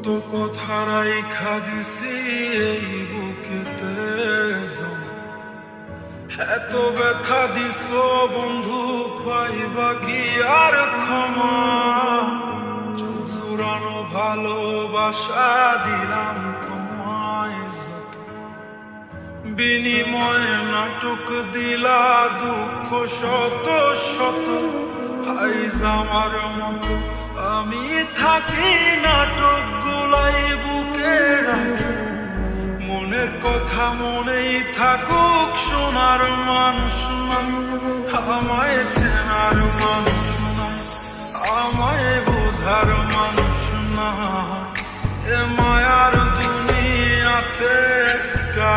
কত কথা রাইখা দিছি এই বুকেতে, এত ব্যথা দিস বন্ধু, পাইবা কি আর ক্ষমা? চোখ জুড়ানো ভালোবাসা দিলাম তোমায় যত, বিনিময়ে নাটক দিলা দুঃখ শত শত। আইজ আমার মতো আমি থাকি নাটক গুলাই বুকে রাখি, মনের কথা মনেই থাকুক, শোনার মানুষ নাই, আমায় চেনার মানুষ নাই, আমায় বোঝার মানুষ নাই। এ মায়ার দুনিয়াতে একটা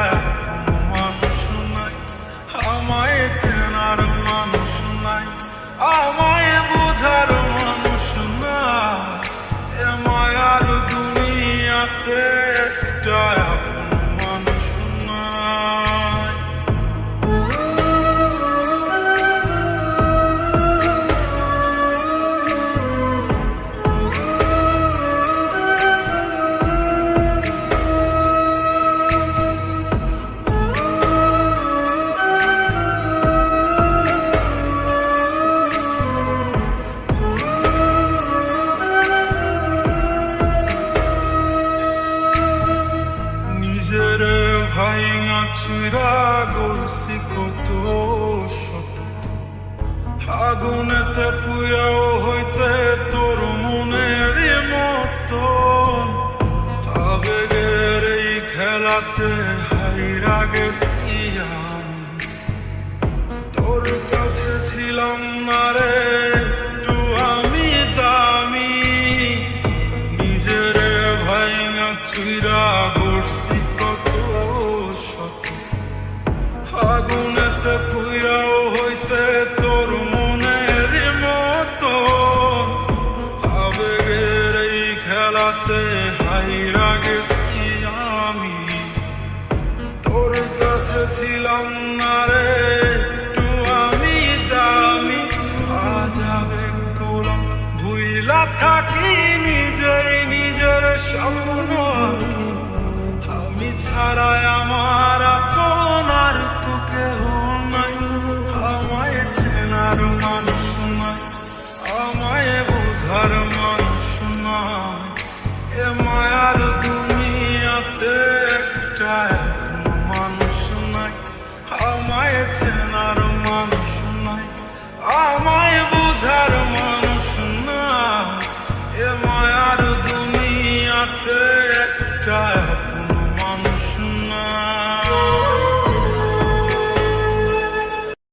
কোনো মানুষ নাই, আমায় চেনার মানুষ নাই, আমায় বোঝার মানুষ নাই। এ মায়ার দুনিয়াতে একটা কোনো মানুষ নাই। নিজের ভাইঙা চুরা গলছি কত শত, আগুনেতে পুরাও হইতে তোর মনের মতো। আবেগের এই খেলাতে হাইরা গেছি আমি, তোর কাছে ছিলাম না রে একটু আমি দামি। নিজের ভাইঙা চুরা গড়ছি কত শত, আগুনেতে পুরাও হইতে তোর মনের মতো। আবেগের এই খেলাতে হাইরা গেছি আমি, তোর কাছে ছিলাম না রে একটু আমি দামি। আজ আবেগ গোলাম ভুইলা থাকি, নিজেই নিজের স্বপ্ন আঁকি। আমি ছাড়াই আমার আপন আর তো কেহ নাই, আমায় চেনার মানুষ নাই, আমায় বোঝার মানুষ নাই। এ মায়ার দুনিয়াতে একটা কোনো মানুষ নাই, আমায় চেনার মানুষ নাই, আমায় বোঝার মানুষ নাই। এ মায়ার দুনিয়াতে একটা